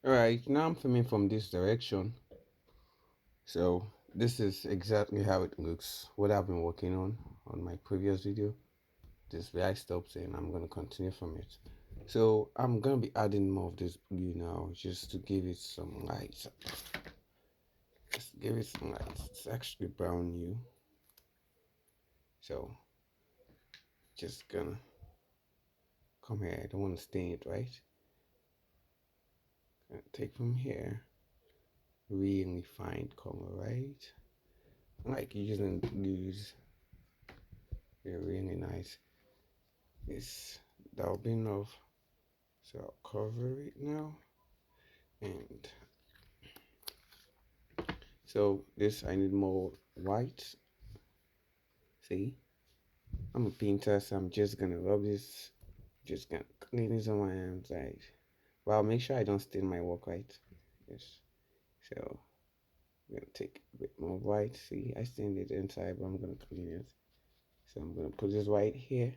Alright, now I'm filming from this direction. So this is exactly how it looks. What I've been working on my previous video. This is where I stopped and I'm gonna continue from it. So I'm gonna be adding more of this blue now just to give it some light. Just give it some light. It's actually brown new. So just gonna come here. I don't wanna stain it, right? Gonna take from here. Really fine color, right? I like using blues. They're really nice. It's that'll be enough. So I'll cover it now. And so this I need more white. See? I'm a painter, so I'm just gonna rub this, just gonna clean this on my hands, like, well, make sure I don't stain my work, right? Yes. So I'm gonna take a bit more white. See, I stained it inside, but I'm gonna clean it. So I'm gonna put this white here.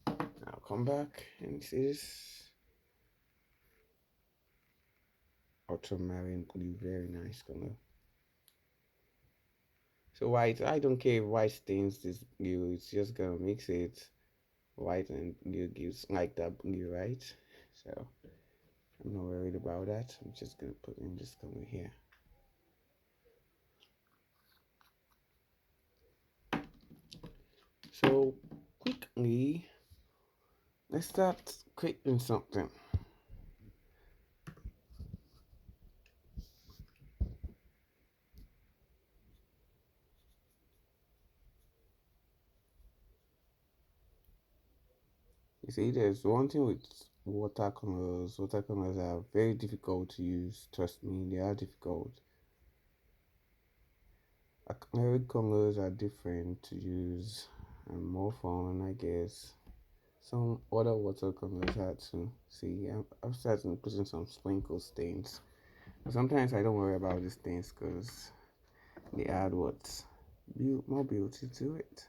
I'll come back and see this ultramarine blue, very nice color. So white, I don't care if white stains this blue, it's just gonna mix it. White and blue gives like that blue, right? So I'm not worried about that. I'm just gonna put in this color here. So quickly, let's start creating something. You see, there's one thing with watercolors. Watercolors are very difficult to use. Trust me, they are difficult. Acrylic colors are different to use and more fun, I guess. Some other watercolors had to see. I'm starting putting some sprinkle stains. But sometimes I don't worry about these things because they add what more beauty to it.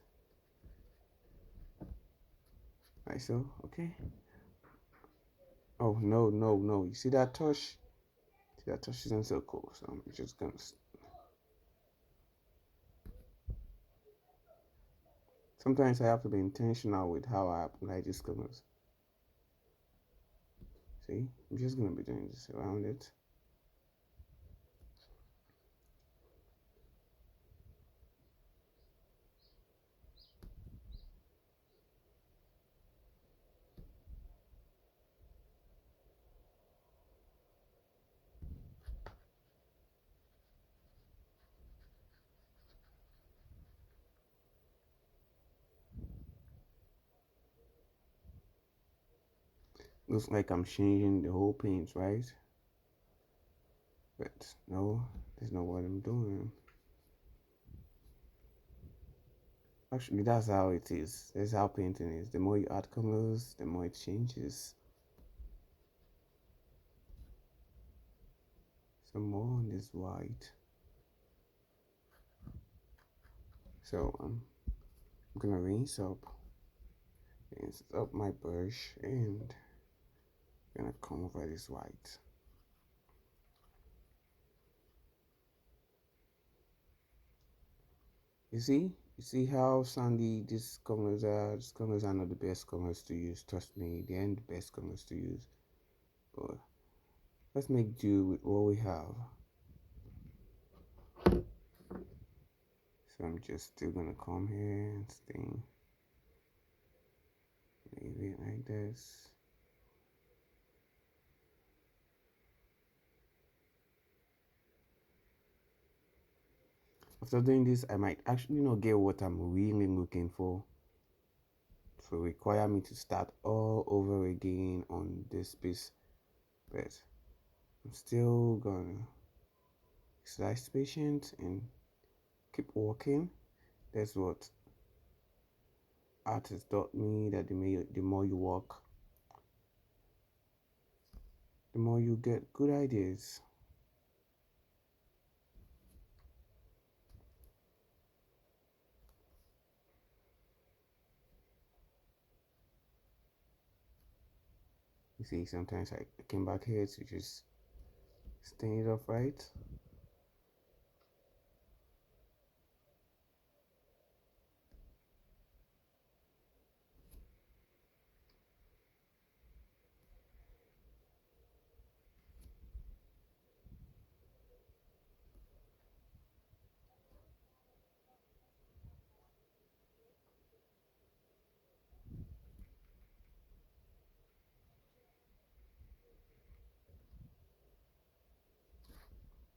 Right, so okay. Oh no, no, no! You see that touch? See that touch isn't so cool. So I'm just gonna. Sometimes I have to be intentional with how I apply these colors. See, I'm just gonna be doing this around it. Looks like I'm changing the whole paint, right? But no, that's not what I'm doing. Actually, that's how it is. That's how painting is. The more you add colors, the more it changes. Some more on this white. So I'm gonna rinse up my brush, and I'm gonna come over this white. You see how sandy these colors are. These colors are not the best colors to use. Trust me, they aren't the best colors to use. But let's make do with what we have. So I'm just still gonna come here and stain. Maybe like this. After doing this, I might actually not get what I'm really looking for. So require me to start all over again on this piece. But I'm still gonna exercise patience and keep working. That's what artists taught me, that the more you work, the more you get good ideas. You see, sometimes I came back here to just stand it up right.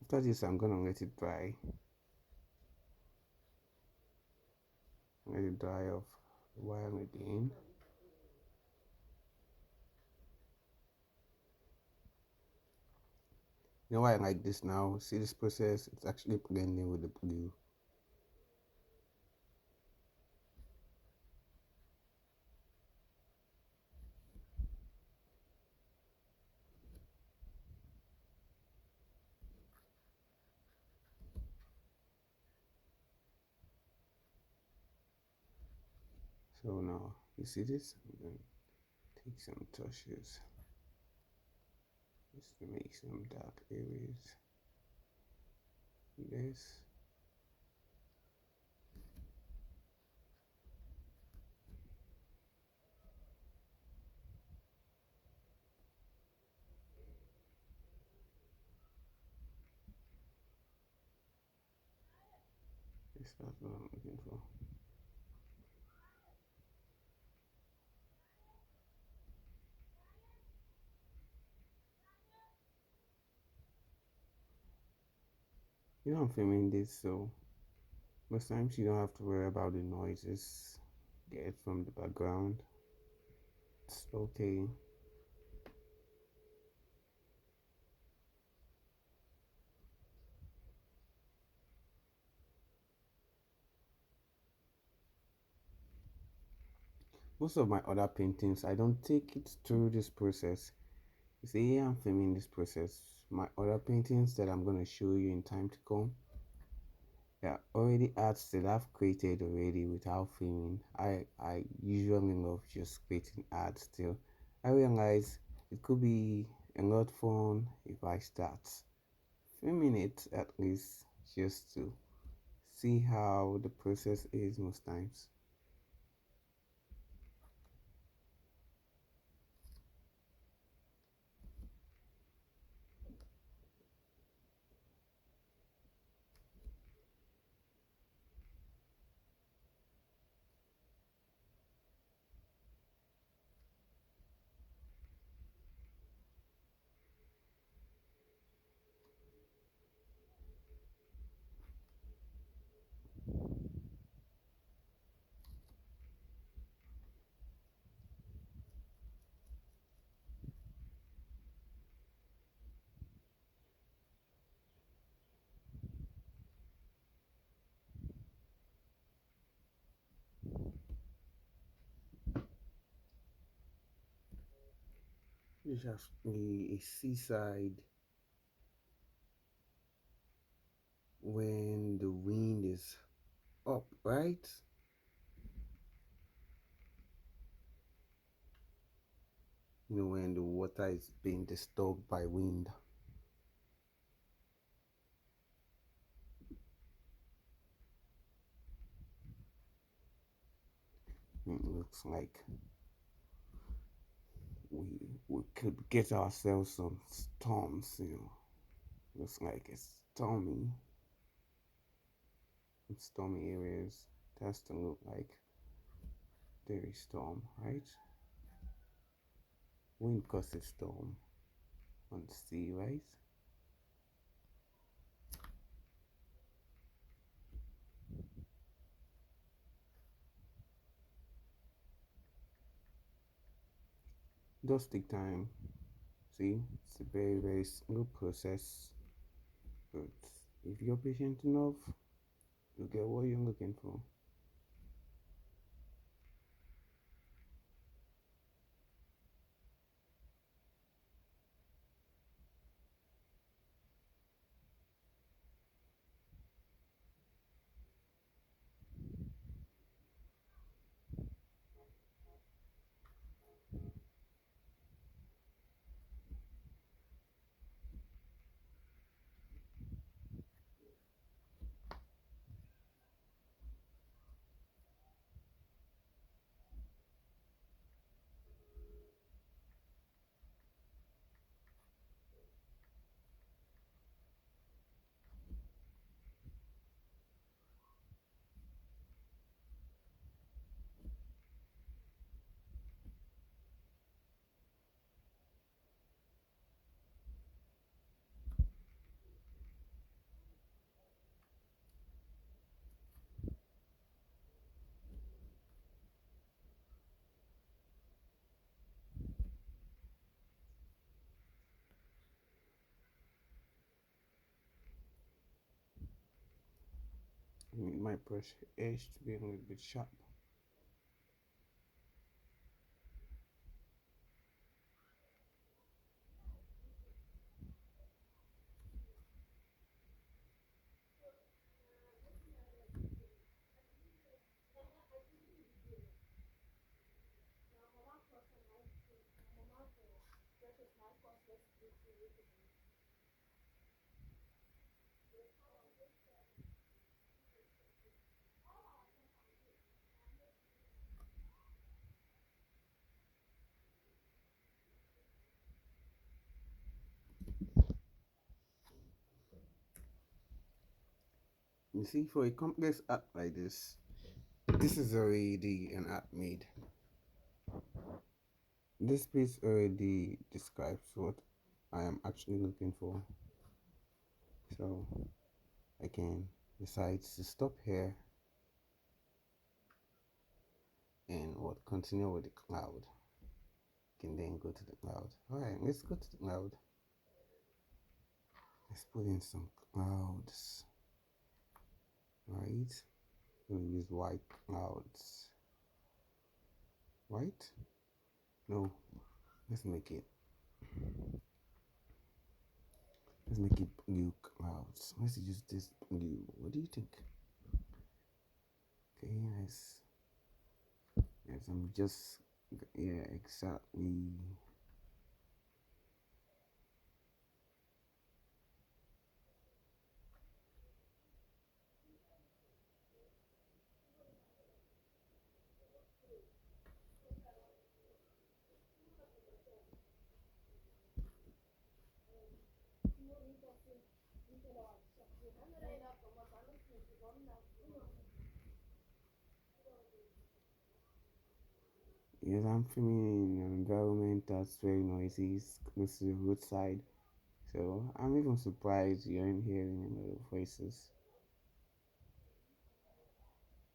After this, I'm gonna let it dry. Let it dry off while again. You know why I like this now? See this process? It's actually blending with the blue. So now, you see this? I'm gonna take some touches just to make some dark areas. This. That's what I'm looking for. You know I'm filming this, so most times you don't have to worry about the noises. Get it from the background. It's okay. Most of my other paintings, I don't take it through this process. You see, here I'm filming this process. My other paintings that I'm gonna show you in time to come, yeah, already arts that I've created already without filming. I usually love just creating art still. I realize it could be a lot fun if I start filming it at least just to see how the process is most times. It's just a seaside when the wind is up, right? You know, when the water is being disturbed by wind. It looks like we could get ourselves some storms, you know. Looks like it's stormy areas. That's to look like there is storm, right? Wind causes storm on the sea, right? It does take time. See, it's a very, very slow process. But if you're patient enough, you'll get what you're looking for. I need my brush edge to be a little bit sharp. You see, for a complex art like this is already an art made. This piece already describes what I am actually looking for. So I can decide to stop here and what continue with the cloud. Can then go to the cloud. Alright, let's go to the cloud. Let's put in some clouds. Right? We'll use white clouds. White? No. Let's make it blue clouds. Let's use this blue. What do you think? Okay, nice. Yes, I'm just yeah, exactly. Yes, I'm filming in an environment that's very noisy. It's close to the roadside. So I'm even surprised you aren't hearing any of the voices.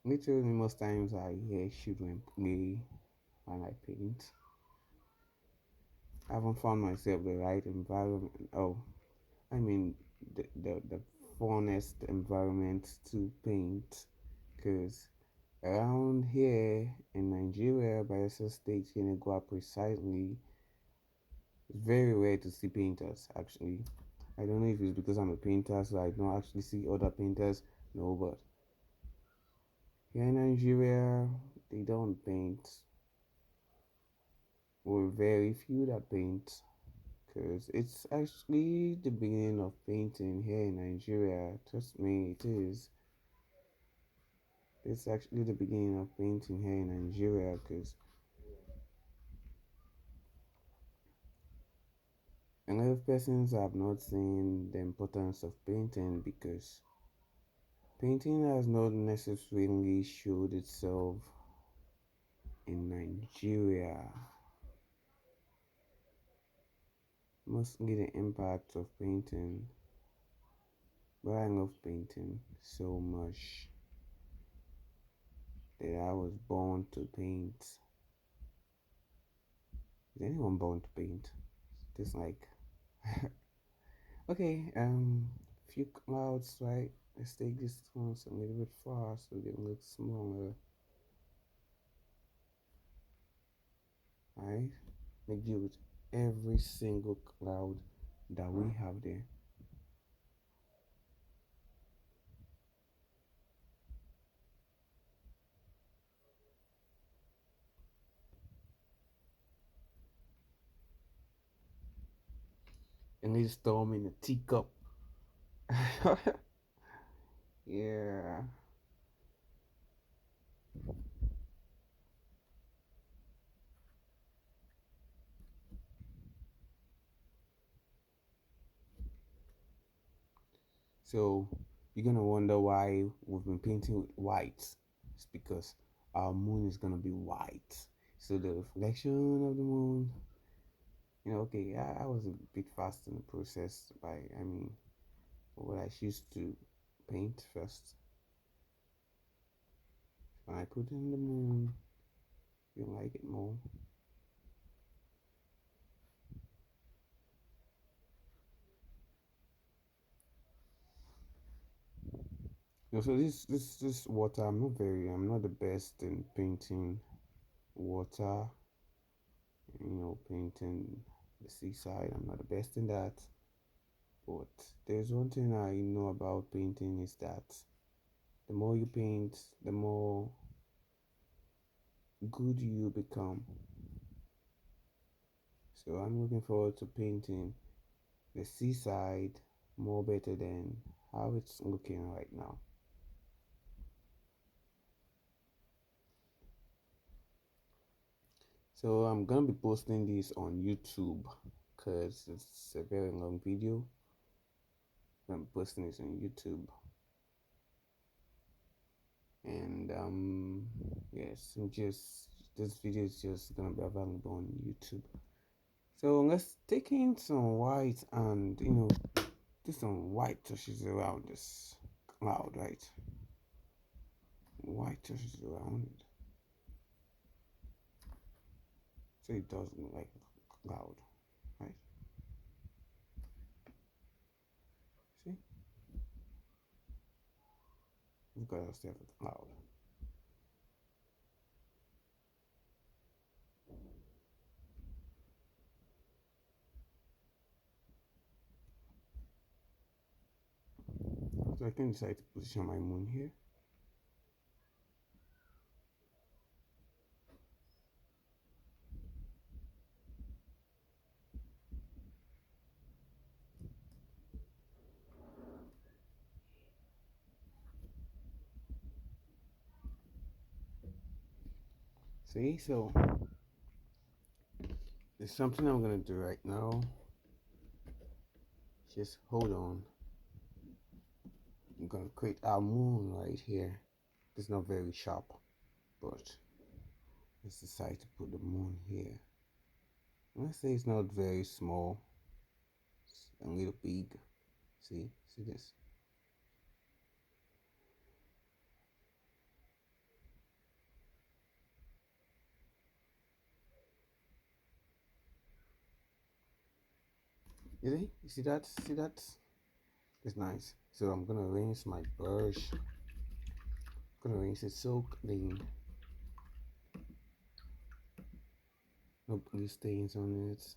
Literally, most times I hear children play when I paint. I haven't found myself the right environment. Oh, I mean, the funnest environment to paint. Because around here in Nigeria, Bayelsa State, Yenagoa precisely, it's very rare to see painters actually. I don't know if it's because I'm a painter, so I don't actually see other painters. No, but here in Nigeria, they don't paint. We're very few that paint because it's actually the beginning of painting here in Nigeria. Trust me, it is. It's actually the beginning of painting here in Nigeria because a lot of persons have not seen the importance of painting because painting has not necessarily showed itself in Nigeria. Mostly the impact of painting, but I love painting so much that I was born to paint. Is anyone born to paint? Just like okay, few clouds, right? Let's take this one a little bit far so they look smaller. Right? Make deal with every single cloud that we have there. And they storm in a teacup. Yeah. So you're gonna wonder why we've been painting with white. It's because our moon is gonna be white. So the reflection of the moon, okay, I was a bit fast in the process by I mean what I choose to paint first. When I put in the moon, you like it more. So this water, I'm not the best in painting water, painting the seaside. I'm not the best in that. But there's one thing I know about painting is that the more you paint, the more good you become. So I'm looking forward to painting the seaside more better than how it's looking right now. So I'm gonna be posting this on YouTube because it's a very long video. I'm posting this on YouTube, and yes, I'm just this video is just gonna be available on YouTube. So let's take in some white and do some white touches around this cloud, right? White touches around it, so it doesn't look like a cloud, right? See, we've got ourselves a cloud. So I can decide to position my moon here. See, so there's something I'm gonna do right now. Just hold on. I'm gonna create our moon right here. It's not very sharp, but let's decide to put the moon here. Let's say it's not very small. It's a little big. See this? You see that? See that? It's nice. So I'm gonna rinse my brush. I'm gonna rinse it so clean. No blue stains on it.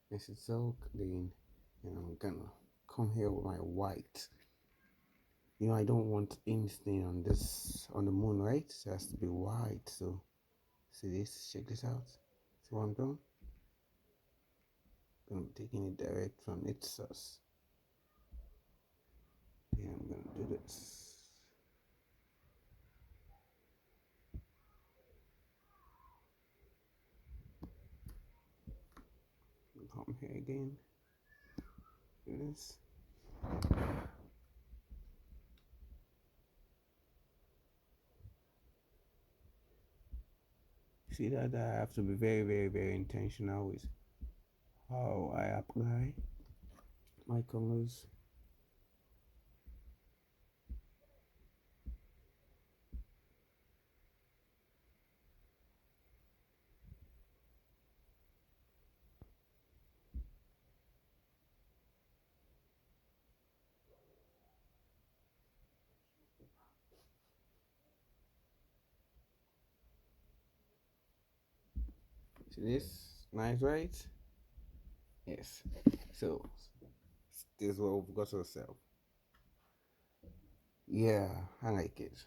Rinse it so clean. And I'm gonna come here with my white. I don't want any stain on the moon, right? So it has to be white. So see this, check this out. See what I'm doing? I'm taking it direct from its source. Yeah, I'm gonna do this. Come here again. Do this. See that I have to be very, very, very intentional with how I apply my colors. See this? Nice, right? Yes. So this is what we've got ourselves. Yeah, I like it.